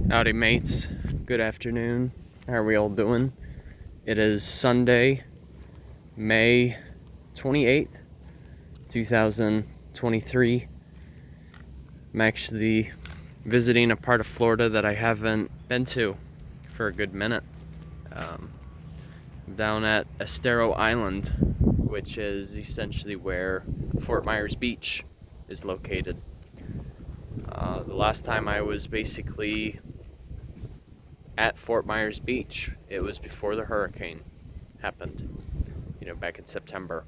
Howdy mates, good afternoon. How are we all doing? It is Sunday, May 28th, 2023. I'm actually visiting a part of Florida that I haven't been to for a good minute. Down at Estero Island, which is essentially where Fort Myers Beach is located. The last time I was basically at Fort Myers Beach, it was before the hurricane happened, back in September.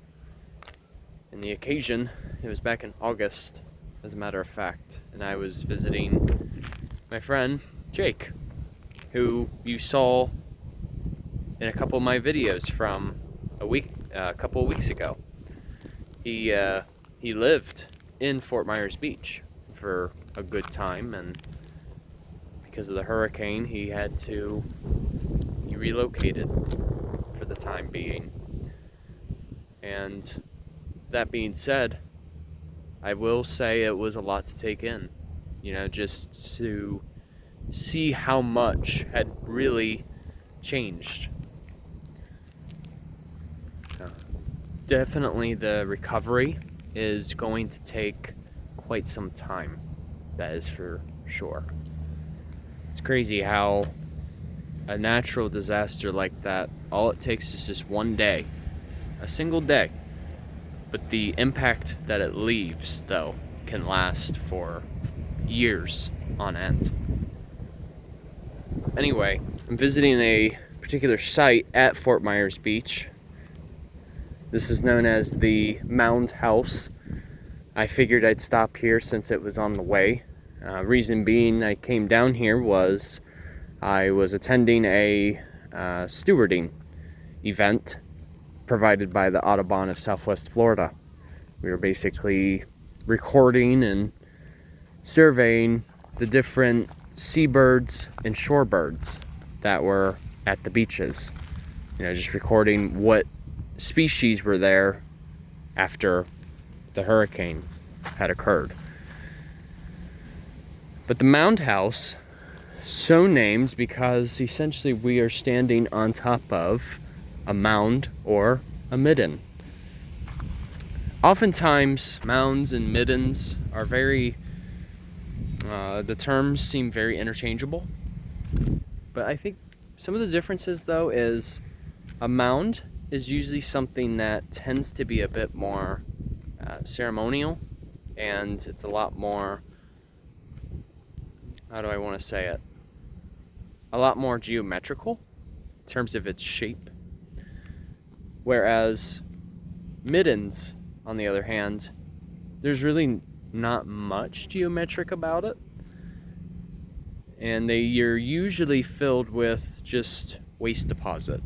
And the occasion, it was back in August, as a matter of fact, and I was visiting my friend Jake, who you saw in a couple of my videos from a couple of weeks ago. He lived in Fort Myers Beach for a good time, and because of the hurricane, he relocated for the time being. And that being said, I will say it was a lot to take in, just to see how much had really changed. Definitely the recovery is going to take quite some time, that is for sure. It's crazy how a natural disaster like that, all it takes is just one day, a single day. But the impact that it leaves, though, can last for years on end. Anyway, I'm visiting a particular site at Fort Myers Beach. This is known as the Mound House. I figured I'd stop here since it was on the way. Reason being I came down here was I was attending a stewarding event provided by the Audubon of Southwest Florida. We were basically recording and surveying the different seabirds and shorebirds that were at the beaches. Just recording what species were there after the hurricane had occurred. But the Mound House, so named because essentially we are standing on top of a mound or a midden. Oftentimes, mounds and middens are the terms seem very interchangeable. But I think some of the differences, though, is a mound is usually something that tends to be a bit more ceremonial, and it's a lot more, how do I want to say it? A lot more geometrical in terms of its shape. Whereas middens, on the other hand, there's really not much geometric about it. And you're usually filled with just waste deposit.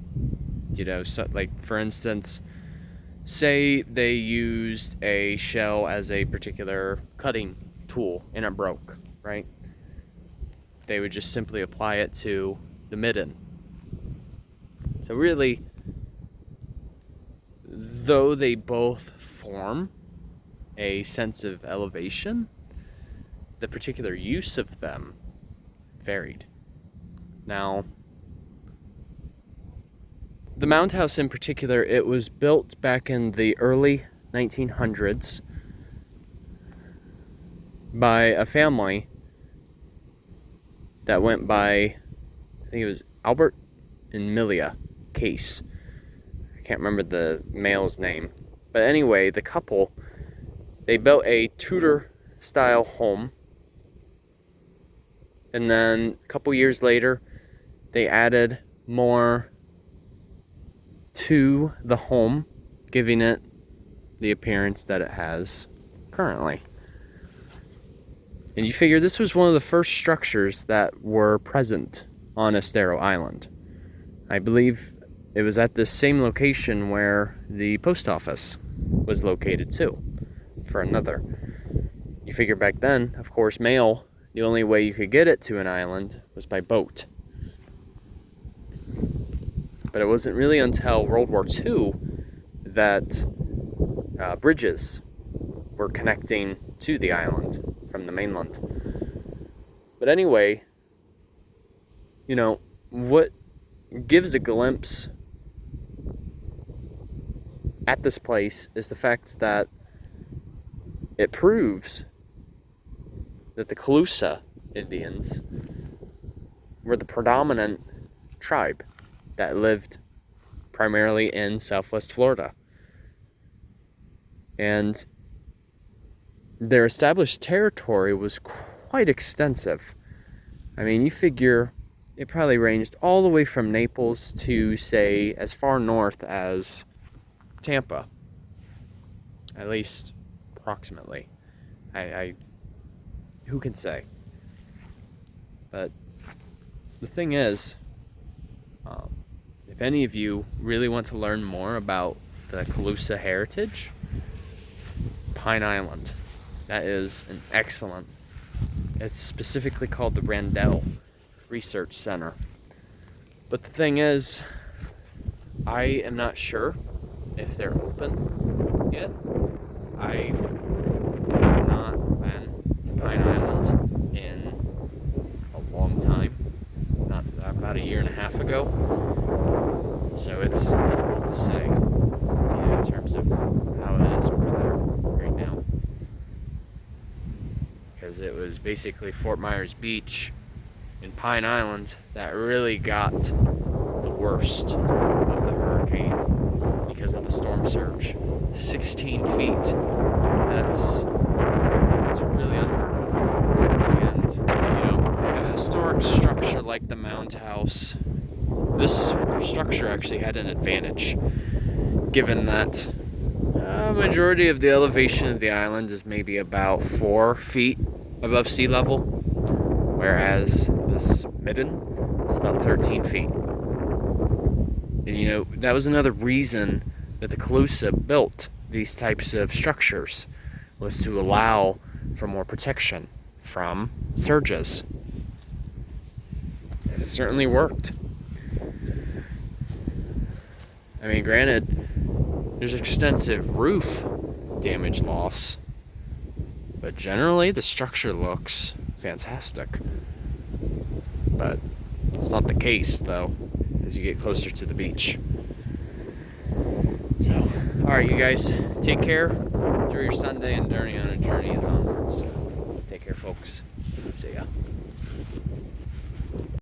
So like for instance, say they used a shell as a particular cutting tool and it broke, right? They would just simply apply it to the midden. So really, though they both form a sense of elevation, the particular use of them varied. Now, the Mound House in particular, it was built back in the early 1900s by a family that went by, I think it was Albert and Milia Case. I can't remember the male's name. But anyway, the couple, they built a Tudor-style home. And then a couple years later, they added more to the home, giving it the appearance that it has currently. And you figure this was one of the first structures that were present on Estero Island. I believe it was at this same location where the post office was located too, for another. You figure back then, of course, mail, the only way you could get it to an island was by boat. But it wasn't really until World War II that bridges were connecting to the island from the mainland. But anyway, you know, what gives a glimpse at this place is the fact that it proves that the Calusa Indians were the predominant tribe that lived primarily in Southwest Florida. And their established territory was quite extensive. I mean, you figure it probably ranged all the way from Naples to, say, as far north as Tampa. At least approximately. I who can say? But the thing is, if any of you really want to learn more about the Calusa heritage, Pine Island. That is an excellent. It's specifically called the Randell Research Center. But the thing is, I am not sure if they're open yet. I have not been to Pine Island in a long time. Not about a year and a half ago. So it's difficult to say, in terms of how it is over there right now. Because it was basically Fort Myers Beach in Pine Island that really got the worst of the hurricane because of the storm surge. 16 feet. That's really unheard of. And, a historic structure like the Mound House, this structure actually had an advantage, given that a majority of the elevation of the island is maybe about 4 feet above sea level, whereas this midden is about 13 feet. And that was another reason that the Calusa built these types of structures, was to allow for more protection from surges. And it certainly worked. I mean, granted, there's extensive roof damage loss, but generally the structure looks fantastic. But it's not the case, though, as you get closer to the beach. So, alright, you guys, take care. Enjoy your Sunday, and Journey on a Journey is onwards. Take care, folks. See ya.